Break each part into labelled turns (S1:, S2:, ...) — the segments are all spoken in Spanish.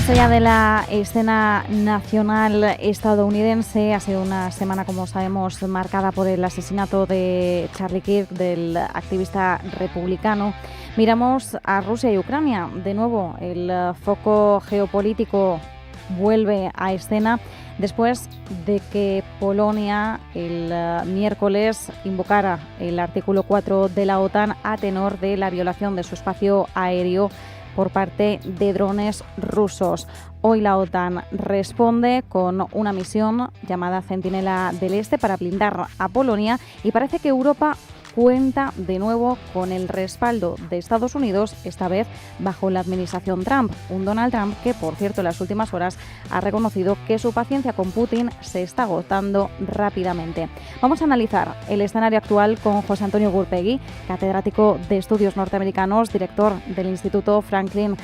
S1: Más allá de la escena nacional estadounidense, ha sido una semana, como sabemos, marcada por el asesinato de Charlie Kirk, del activista republicano. Miramos a Rusia y Ucrania. De nuevo, el foco geopolítico vuelve a escena después de que Polonia el miércoles invocara el artículo 4 de la OTAN a tenor de la violación de su espacio aéreo por parte de drones rusos. Hoy la OTAN responde con una misión llamada Centinela del Este para blindar a Polonia y parece que Europa cuenta de nuevo con el respaldo de Estados Unidos, esta vez bajo la administración Trump. Un Donald Trump que, por cierto, en las últimas horas ha reconocido que su paciencia con Putin se está agotando rápidamente. Vamos a analizar el escenario actual con José Antonio Gurpegui, catedrático de Estudios Norteamericanos, director del Instituto Franklin.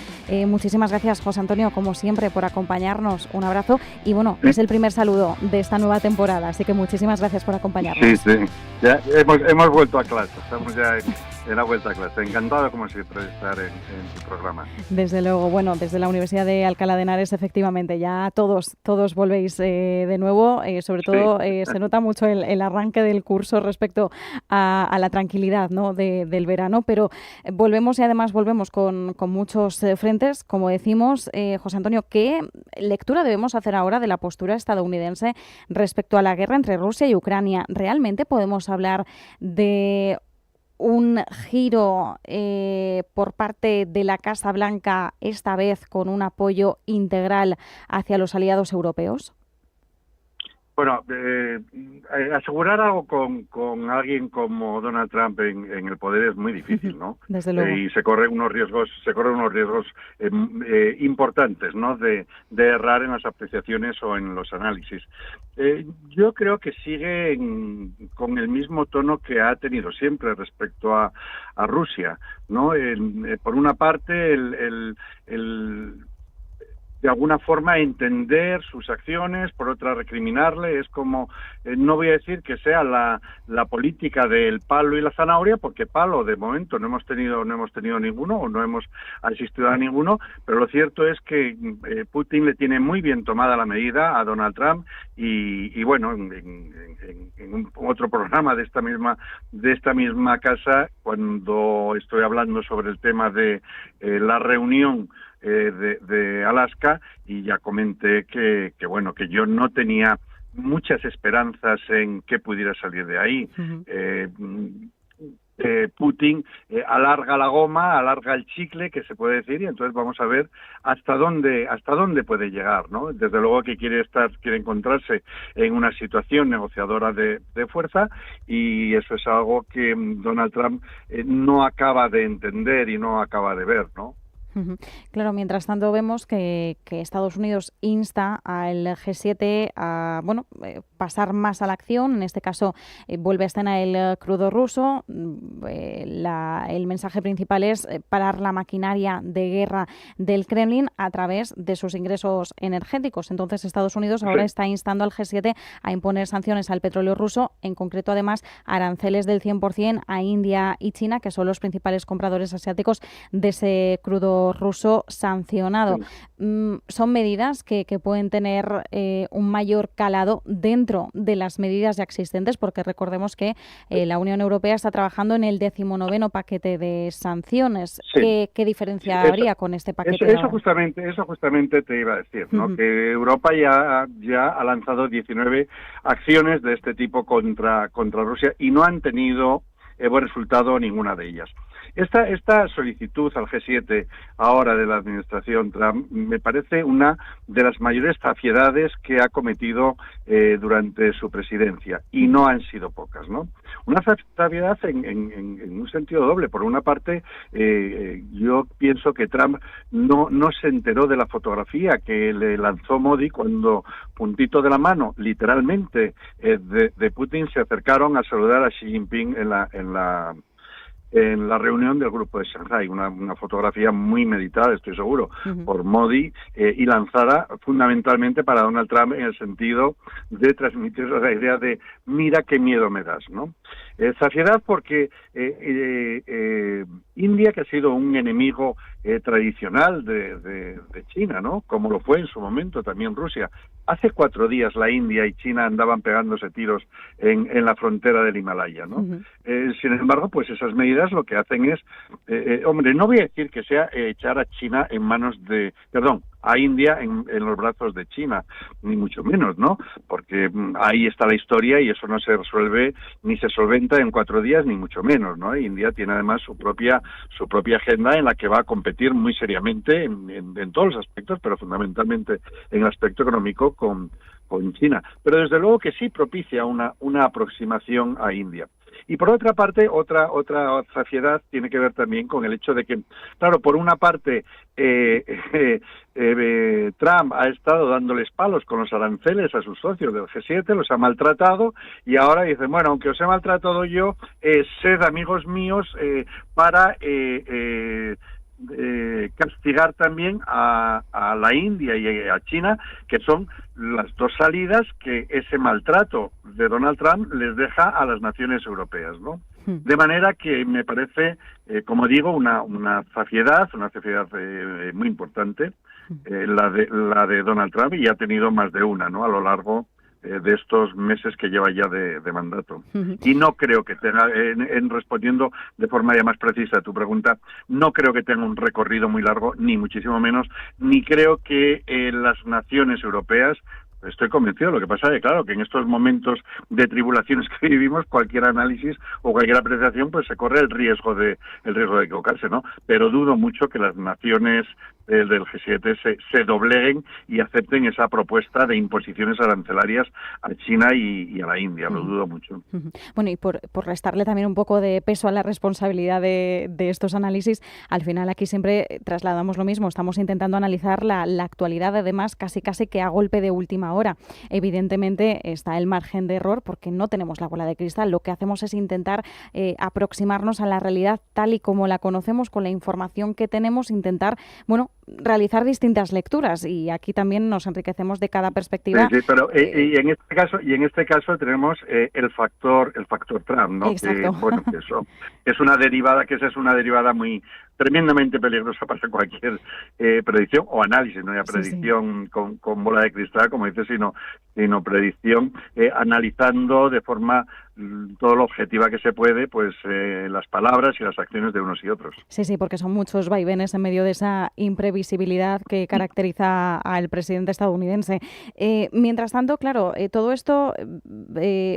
S1: Muchísimas gracias, José Antonio, como siempre, por acompañarnos. Un abrazo y, bueno, es el primer saludo de esta nueva temporada, así que muchísimas gracias por acompañarnos.
S2: Sí. Ya hemos vuelto a clase, estamos ya en la vuelta a clase. Encantado, como siempre, de estar en tu programa.
S1: Desde luego, bueno, desde la Universidad de Alcalá de Henares, efectivamente, ya todos volvéis de nuevo, sobre todo se nota mucho el arranque del curso respecto a la tranquilidad, ¿no?, del verano, pero volvemos y además volvemos con muchos frentes, como decimos. José Antonio, ¿qué lectura debemos hacer ahora de la postura estadounidense respecto a la guerra entre Rusia y Ucrania? ¿Realmente podemos hablar de un giro por parte de la Casa Blanca, esta vez con un apoyo integral hacia los aliados europeos?
S2: Bueno, asegurar algo con alguien como Donald Trump en el poder es muy difícil, ¿no?
S1: Desde luego.
S2: Y se corren unos riesgos importantes, ¿no?, de errar en las apreciaciones o en los análisis. Yo creo que sigue con el mismo tono que ha tenido siempre respecto a Rusia, ¿no? Por una parte, de alguna forma entender sus acciones, por otra recriminarle. Es como, no voy a decir que sea la política del palo y la zanahoria, porque palo de momento no hemos tenido ninguno, o no hemos asistido a ninguno, pero lo cierto es que Putin le tiene muy bien tomada la medida a Donald Trump y bueno, en otro programa de esta misma casa, cuando estoy hablando sobre el tema de la reunión de Alaska, y ya comenté que yo no tenía muchas esperanzas en que pudiera salir de ahí. Putin alarga la goma, alarga el chicle, que se puede decir, y entonces vamos a ver hasta dónde puede llegar, ¿no? Desde luego que quiere encontrarse en una situación negociadora de fuerza, y eso es algo que Donald Trump no acaba de entender y no acaba de ver, ¿no?
S1: Claro, mientras tanto vemos que Estados Unidos insta al G7 a pasar más a la acción. En este caso vuelve a escena el crudo ruso. El mensaje principal es parar la maquinaria de guerra del Kremlin a través de sus ingresos energéticos. Entonces Estados Unidos ahora está instando al G7 a imponer sanciones al petróleo ruso, en concreto además aranceles del 100% a India y China, que son los principales compradores asiáticos de ese crudo ruso sancionado. Son medidas que pueden tener un mayor calado dentro de las medidas ya existentes, porque recordemos que la Unión Europea está trabajando en el 19º paquete de sanciones. ¿Qué diferencia habría con este paquete?
S2: Eso justamente te iba a decir, ¿no? Que Europa ya ha lanzado 19 acciones de este tipo contra Rusia y no han tenido buen resultado ninguna de ellas. Esta solicitud al G7 ahora de la administración Trump me parece una de las mayores zafiedades que ha cometido durante su presidencia, y no han sido pocas, ¿no? Una zafiedad en un sentido doble. Por una parte, yo pienso que Trump no se enteró de la fotografía que le lanzó Modi cuando, puntito de la mano, literalmente, de Putin, se acercaron a saludar a Xi Jinping en la reunión del grupo de Shanghái, una fotografía muy meditada, estoy seguro, por Modi, y lanzada fundamentalmente para Donald Trump, en el sentido de transmitir la idea de mira qué miedo me das, ¿no? Saciedad porque India, que ha sido un enemigo tradicional de China, ¿no? Como lo fue en su momento también Rusia. Hace 4 días la India y China andaban pegándose tiros en la frontera del Himalaya, ¿no? Sin embargo, pues esas medidas lo que hacen es, hombre, no voy a decir que sea echar a China en manos de, perdón, a India en los brazos de China, ni mucho menos, ¿no? Porque ahí está la historia y eso no se resuelve ni se solventa en 4 días, ni mucho menos, ¿no? India tiene además su propia agenda en la que va a competir muy seriamente en todos los aspectos, pero fundamentalmente en el aspecto económico con China. Pero desde luego que sí propicia una aproximación a India. Y por otra parte, otra saciedad tiene que ver también con el hecho de que, claro, por una parte, Trump ha estado dándoles palos con los aranceles a sus socios del G7, los ha maltratado, y ahora dicen, bueno, aunque os he maltratado yo, sed amigos míos para castigar también a la India y a China, que son las dos salidas que ese maltrato de Donald Trump les deja a las naciones europeas, ¿no? De manera que me parece, como digo, una saciedad muy importante, la de Donald Trump, y ha tenido más de una, ¿no? A lo largo de estos meses que lleva ya de mandato. Y no creo que tenga, en respondiendo de forma ya más precisa a tu pregunta, no creo que tenga un recorrido muy largo, ni muchísimo menos, ni creo que las naciones europeas, estoy convencido. Lo que pasa es que, claro, que en estos momentos de tribulaciones que vivimos, cualquier análisis o cualquier apreciación, pues se corre el riesgo de equivocarse, ¿no? Pero dudo mucho que las naciones del G7 se dobleguen y acepten esa propuesta de imposiciones arancelarias a China y a la India. Lo dudo mucho.
S1: Bueno, y por restarle también un poco de peso a la responsabilidad de estos análisis, al final aquí siempre trasladamos lo mismo. Estamos intentando analizar la actualidad, además, casi que a golpe de última hora. Evidentemente está el margen de error porque no tenemos la bola de cristal. Lo que hacemos es intentar aproximarnos a la realidad tal y como la conocemos, con la información que tenemos, intentar, bueno, realizar distintas lecturas, y aquí también nos enriquecemos de cada perspectiva.
S2: Sí, pero y en este caso tenemos el factor Trump, ¿no?
S1: Exacto.
S2: Que, bueno, que eso es una derivada muy tremendamente peligrosa para cualquier predicción o análisis, no ya predicción con bola de cristal, como dices, sino predicción analizando de forma todo lo objetiva que se puede, pues las palabras y las acciones de unos y otros.
S1: Sí, porque son muchos vaivenes en medio de esa imprevisibilidad que caracteriza al presidente estadounidense. Mientras tanto, claro, todo esto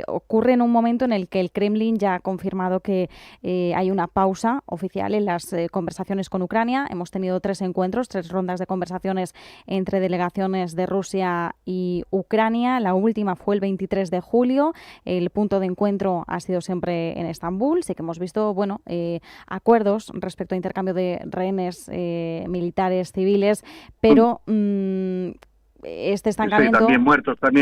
S1: ocurre en un momento en el que el Kremlin ya ha confirmado que hay una pausa oficial en las conversaciones con Ucrania. Hemos tenido 3 encuentros, 3 rondas de conversaciones entre delegaciones de Rusia y Ucrania. La última fue el 23 de julio. El punto de encuentro ha sido siempre en Estambul. Sí que hemos visto, bueno, acuerdos respecto a intercambio de rehenes militares, civiles, pero este estancamiento...
S2: Sí, también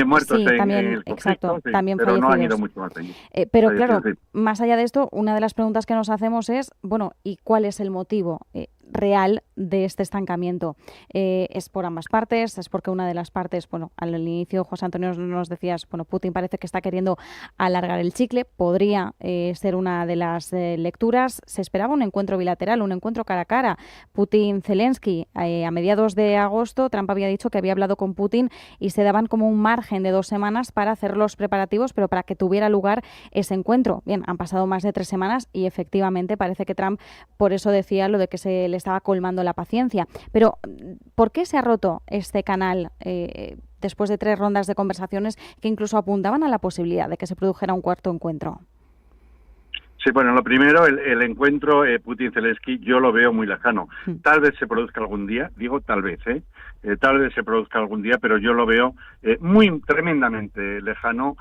S2: muertos
S1: sí,
S2: en el conflicto,
S1: exacto,
S2: sí,
S1: también
S2: pero
S1: fallecidos.
S2: no han ido mucho más allí.
S1: Pero claro, más allá de esto, una de las preguntas que nos hacemos es, bueno, ¿y cuál es el motivo real de este estancamiento? ¿Es por ambas partes? ¿Es porque una de las partes, bueno, al inicio, José Antonio, nos decías, bueno, Putin parece que está queriendo alargar el chicle? Podría ser una de las lecturas. Se esperaba un encuentro bilateral, un encuentro cara a cara. Putin-Zelensky, a mediados de agosto, Trump había dicho que había hablado con Putin y se daban como un margen de 2 semanas para hacer los preparativos, pero para que tuviera lugar ese encuentro. Bien, han pasado más de 3 semanas y efectivamente parece que Trump, por eso decía lo de que se le estaba colmando la paciencia. Pero, ¿por qué se ha roto este canal después de 3 rondas de conversaciones que incluso apuntaban a la posibilidad de que se produjera un cuarto encuentro?
S2: Sí, bueno, lo primero, el encuentro Putin-Zelensky yo lo veo muy lejano. Tal vez se produzca algún día, digo tal vez se produzca algún día, pero yo lo veo tremendamente lejano,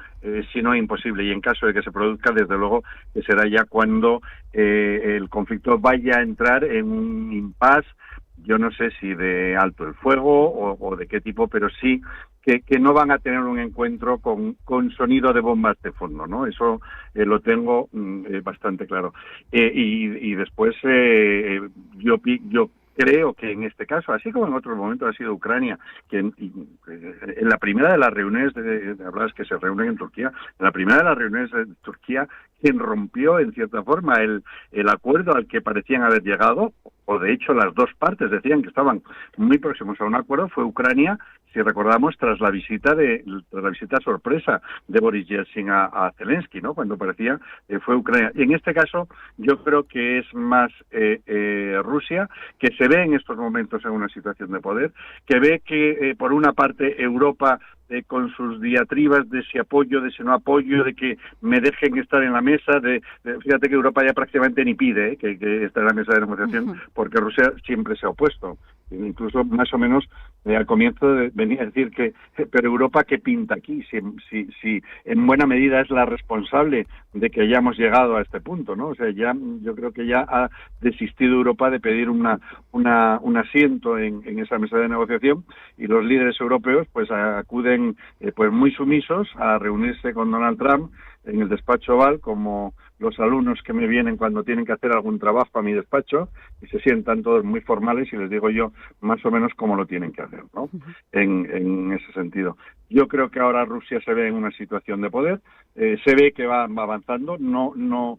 S2: si no imposible. Y en caso de que se produzca, desde luego que será ya cuando el conflicto vaya a entrar en un impasse, yo no sé si de alto el fuego o de qué tipo, pero sí que no van a tener un encuentro con sonido de bombas de fondo, ¿no? Eso lo tengo bastante claro. Y después yo creo que en este caso, así como en otros momentos ha sido Ucrania, que en la primera de las reuniones, hablabas que se reúnen en Turquía, en la primera de las reuniones de Turquía, quien rompió en cierta forma el acuerdo al que parecían haber llegado, o de hecho las dos partes decían que estaban muy próximos a un acuerdo, fue Ucrania, si recordamos, tras la visita sorpresa de Boris Yeltsin a Zelensky, ¿no? Cuando parecía fue Ucrania. Y en este caso yo creo que es más Rusia, que se ve en estos momentos en una situación de poder, que ve que por una parte Europa con sus diatribas de si apoyo, de si no apoyo, de que me dejen estar en la mesa, fíjate que Europa ya prácticamente ni pide que esté en la mesa de negociación, porque Rusia siempre se ha opuesto. Incluso más o menos al comienzo venía a decir que, pero Europa ¿qué pinta aquí? Si en buena medida es la responsable de que hayamos llegado a este punto, ¿no? O sea, yo creo que ya ha desistido Europa de pedir un asiento en esa mesa de negociación, y los líderes europeos pues acuden pues muy sumisos a reunirse con Donald Trump en el despacho Oval, como los alumnos que me vienen cuando tienen que hacer algún trabajo a mi despacho, y se sientan todos muy formales y les digo yo más o menos cómo lo tienen que hacer, ¿no? En ese sentido. Yo creo que ahora Rusia se ve en una situación de poder, se ve que va avanzando, no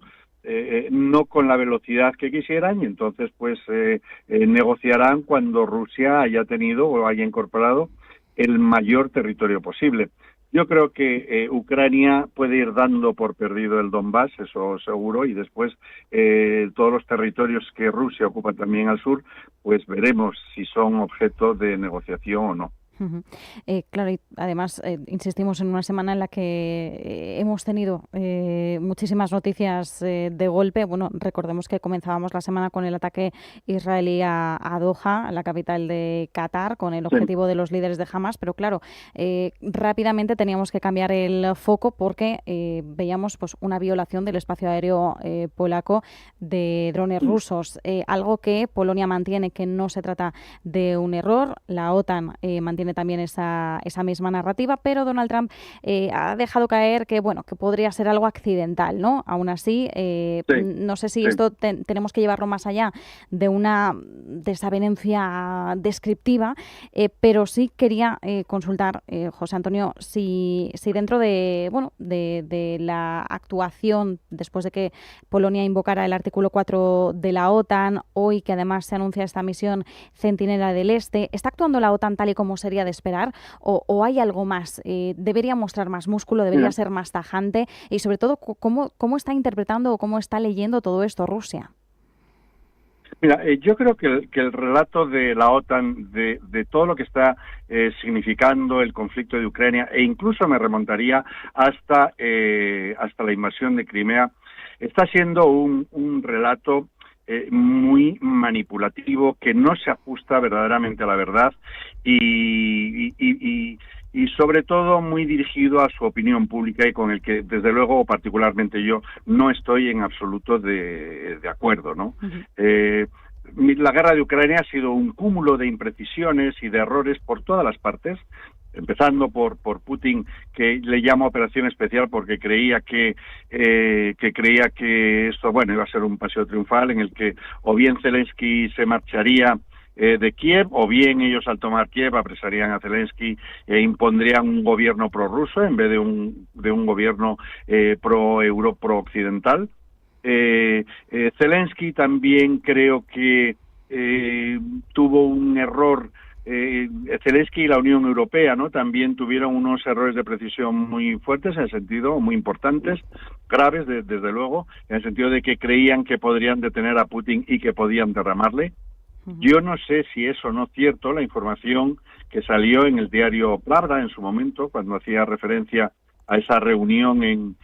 S2: con la velocidad que quisieran, y entonces pues negociarán cuando Rusia haya tenido o haya incorporado el mayor territorio posible. Yo creo que Ucrania puede ir dando por perdido el Donbass, eso seguro, y después todos los territorios que Rusia ocupa también al sur, pues veremos si son objeto de negociación o no.
S1: Claro, y además insistimos en una semana en la que hemos tenido muchísimas noticias de golpe. Bueno, recordemos que comenzábamos la semana con el ataque israelí a Doha, la capital de Qatar, con el objetivo de los líderes de Hamas, pero claro, rápidamente teníamos que cambiar el foco porque veíamos pues una violación del espacio aéreo polaco de drones rusos, algo que Polonia mantiene que no se trata de un error. La OTAN mantiene también esa misma narrativa, pero Donald Trump ha dejado caer que podría ser algo accidental, ¿no? Aún así, no sé si esto tenemos que llevarlo más allá de una desavenencia descriptiva, pero sí quería consultar, José Antonio, si dentro de la actuación después de que Polonia invocara el artículo 4 de la OTAN, hoy que además se anuncia esta misión Centinela del Este, ¿está actuando la OTAN tal y como sería de esperar o hay algo más? ¿Debería mostrar más músculo, debería ser más tajante? Y sobre todo, ¿cómo está interpretando o cómo está leyendo todo esto Rusia?
S2: Mira, yo creo que el relato de la OTAN, de todo lo que está significando el conflicto de Ucrania, e incluso me remontaría hasta la invasión de Crimea, está siendo un relato muy manipulativo, que no se ajusta verdaderamente a la verdad y sobre todo muy dirigido a su opinión pública, y con el que desde luego particularmente yo no estoy en absoluto de acuerdo, ¿no? La guerra de Ucrania ha sido un cúmulo de imprecisiones y de errores por todas las partes, empezando por Putin, que le llama operación especial porque creía que esto iba a ser un paseo triunfal en el que o bien Zelensky se marcharía de Kiev, o bien ellos al tomar Kiev apresarían a Zelensky e impondrían un gobierno prorruso en vez de un gobierno pro-occidental. Zelensky también creo que tuvo un error. Zelensky y la Unión Europea, ¿no? También tuvieron unos errores de precisión muy fuertes, en el sentido, muy importantes, graves, desde luego, en el sentido de que creían que podrían detener a Putin y que podían derramarle. Yo no sé si es o no cierto la información que salió en el diario Pravda en su momento, cuando hacía referencia a esa reunión entre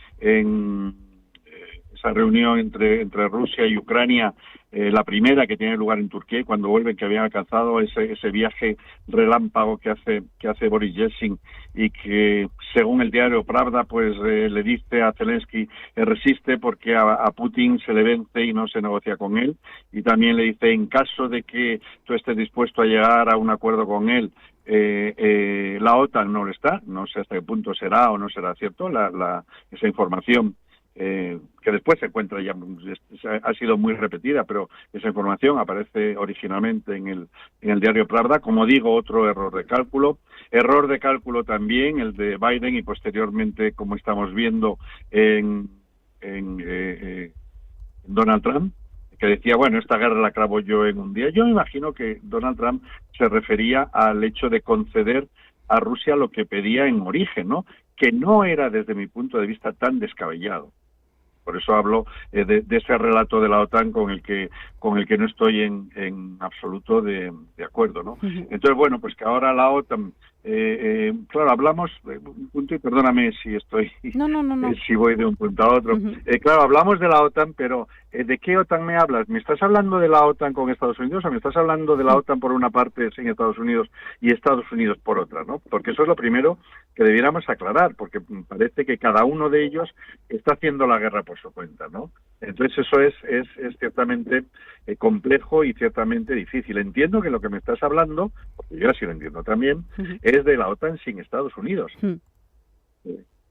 S2: Rusia y Ucrania, la primera que tiene lugar en Turquía, cuando vuelven, que habían alcanzado ese viaje relámpago que hace Boris Yeltsin, y que según el diario Pravda pues le dice a Zelensky resiste porque a Putin se le vence y no se negocia con él, y también le dice en caso de que tú estés dispuesto a llegar a un acuerdo con él, la OTAN no lo está, no sé hasta qué punto será o no será cierto esa información que después se encuentra ya, ha sido muy repetida, pero esa información aparece originalmente en el diario Pravda. Como digo, otro error de cálculo también el de Biden, y posteriormente, como estamos viendo en Donald Trump, que decía, bueno, esta guerra la clavo yo en un día. Yo me imagino que Donald Trump se refería al hecho de conceder a Rusia lo que pedía en origen, ¿no? Que no era, desde mi punto de vista, tan descabellado. Por eso hablo de ese relato de la OTAN con el que no estoy en absoluto de acuerdo, ¿no? Entonces, bueno, pues que ahora la OTAN, claro, hablamos, un punto, y perdóname si estoy,
S1: No.
S2: si voy de un punto a otro. Claro, hablamos de la OTAN, pero ¿de qué OTAN me hablas? ¿Me estás hablando de la OTAN con Estados Unidos o me estás hablando de la OTAN por una parte sin Estados Unidos y Estados Unidos por otra, ¿no? Porque eso es lo primero que debiéramos aclarar, porque parece que cada uno de ellos está haciendo la guerra por su cuenta, ¿no? Entonces eso es ciertamente complejo y ciertamente difícil. Entiendo que lo que me estás hablando, porque yo así lo entiendo también, es de la OTAN sin Estados Unidos.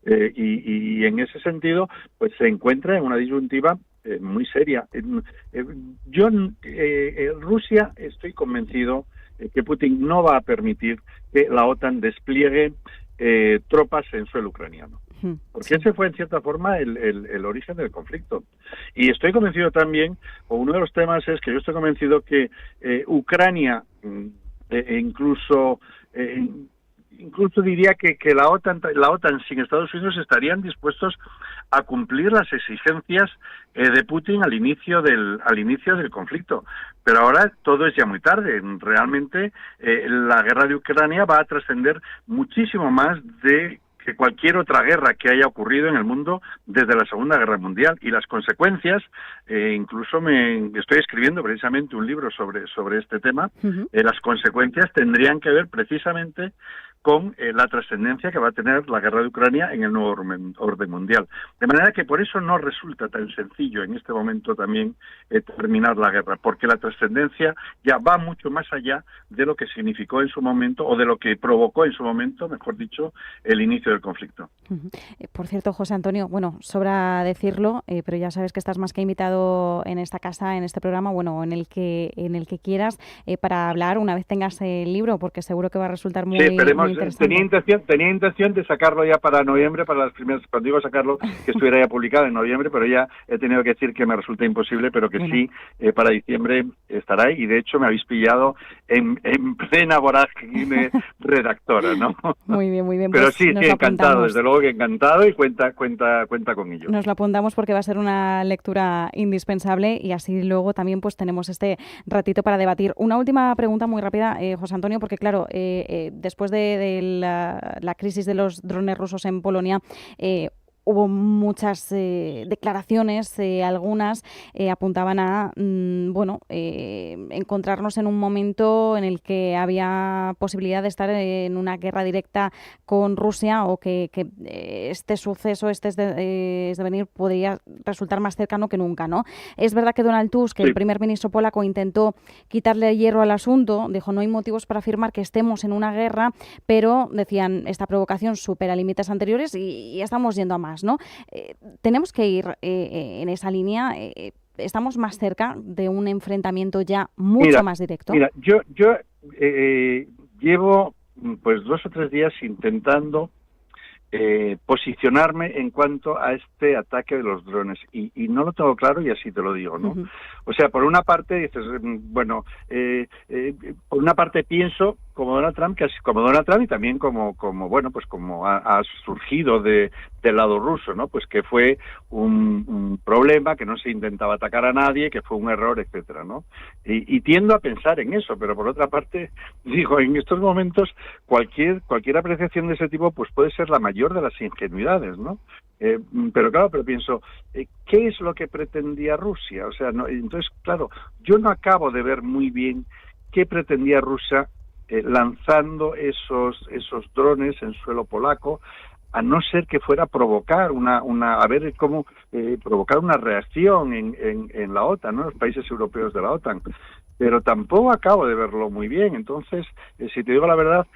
S2: Y en ese sentido, pues se encuentra en una disyuntiva muy seria. Rusia, estoy convencido que Putin no va a permitir que la OTAN despliegue tropas en suelo ucraniano. Porque ese fue, en cierta forma, el origen del conflicto. Y estoy convencido también, o uno de los temas es que yo estoy convencido que Ucrania, incluso diría que la OTAN sin Estados Unidos estarían dispuestos a cumplir las exigencias de Putin al inicio del conflicto. Pero ahora todo es ya muy tarde. Realmente la guerra de Ucrania va a trascender muchísimo más de que cualquier otra guerra que haya ocurrido en el mundo desde la Segunda Guerra Mundial, y las consecuencias, incluso estoy escribiendo precisamente un libro sobre este tema. Las consecuencias tendrían que ver precisamente con la trascendencia que va a tener la guerra de Ucrania en el nuevo orden mundial. De manera que por eso no resulta tan sencillo en este momento también terminar la guerra, porque la trascendencia ya va mucho más allá de lo que significó en su momento, o de lo que provocó en su momento, mejor dicho, el inicio del conflicto.
S1: Por cierto, José Antonio, bueno, sobra decirlo, pero ya sabes que estás más que invitado en esta casa, en este programa, bueno, en el que quieras, para hablar una vez tengas el libro, porque seguro que va a resultar muy, muy interesante.
S2: Tenía intención de sacarlo ya para noviembre, para las primeras, cuando digo sacarlo, que estuviera ya publicado en noviembre, pero ya he tenido que decir que me resulta imposible, pero que sí, para diciembre estará ahí, y de hecho me habéis pillado en plena vorágine redactora, ¿no?
S1: Muy bien.
S2: Pero pues sí, encantado, desde luego que encantado, y cuenta con ello.
S1: Nos lo apuntamos porque va a ser una lectura indispensable, y así luego también pues tenemos este ratito para debatir. Una última pregunta muy rápida, José Antonio, porque claro, después de la crisis de los drones rusos en Polonia, hubo muchas declaraciones, algunas apuntaban a encontrarnos en un momento en el que había posibilidad de estar en una guerra directa con Rusia, o que este suceso, este devenir podría resultar más cercano que nunca, ¿no? Es verdad que Donald Tusk, el primer ministro polaco, intentó quitarle hierro al asunto, dijo no hay motivos para afirmar que estemos en una guerra, pero decían esta provocación supera límites anteriores y estamos yendo a más, ¿no? Tenemos que ir en esa línea. Estamos más cerca de un enfrentamiento ya mucho más directo.
S2: Mira, yo llevo pues 2 o 3 días intentando posicionarme en cuanto a este ataque de los drones, y no lo tengo claro, y así te lo digo, ¿no? O sea, por una parte dices, por una parte pienso como Donald Trump, y también como ha surgido del lado ruso, ¿no? Pues que fue un problema, que no se intentaba atacar a nadie, que fue un error, etcétera, ¿no? Y tiendo a pensar en eso, pero por otra parte digo, en estos momentos cualquier apreciación de ese tipo pues puede ser la mayor de las ingenuidades, ¿no? Pero pienso, ¿qué es lo que pretendía Rusia? O sea, no, entonces, claro, yo no acabo de ver muy bien qué pretendía Rusia lanzando esos drones en suelo polaco, a no ser que fuera provocar provocar una reacción en la OTAN, ¿no? Los países europeos de la OTAN. Pero tampoco acabo de verlo muy bien. Entonces, si te digo la verdad,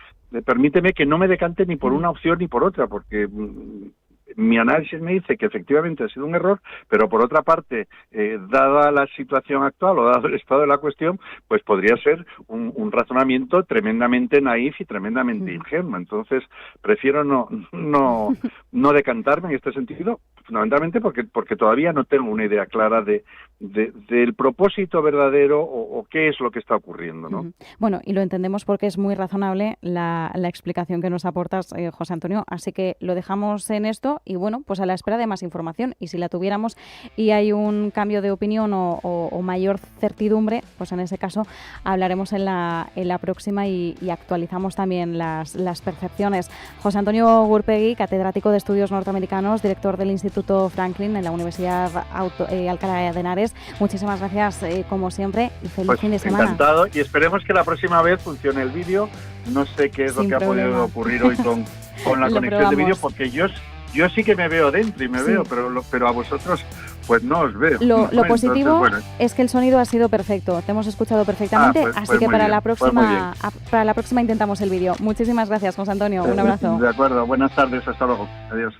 S2: permíteme que no me decante ni por una opción ni por otra, porque mi análisis me dice que efectivamente ha sido un error, pero por otra parte, dada la situación actual o dado el estado de la cuestión, pues podría ser un razonamiento tremendamente naif y tremendamente ingenuo. Entonces, prefiero no decantarme en este sentido, fundamentalmente porque todavía no tengo una idea clara del propósito verdadero o qué es lo que está ocurriendo, ¿no?
S1: Bueno, y lo entendemos porque es muy razonable la explicación que nos aportas, José Antonio, así que lo dejamos en esto y bueno, pues a la espera de más información, y si la tuviéramos y hay un cambio de opinión o mayor certidumbre, pues en ese caso hablaremos en la próxima y actualizamos también las percepciones. José Antonio Gurpegui, catedrático de Estudios Norteamericanos, director del Instituto Franklin en la Universidad Alcalá de Henares, muchísimas gracias como siempre y feliz fin de semana.
S2: Encantado, y esperemos que la próxima vez funcione el vídeo. No sé qué es lo que ha podido ocurrir hoy con la conexión de vídeo, porque yo sí que me veo dentro y me veo, pero a vosotros pues no os veo.
S1: Lo positivo es que el sonido ha sido perfecto, te hemos escuchado perfectamente, así que para la próxima intentamos el vídeo. Muchísimas gracias, José Antonio, un abrazo.
S2: De acuerdo, buenas tardes, hasta luego, adiós.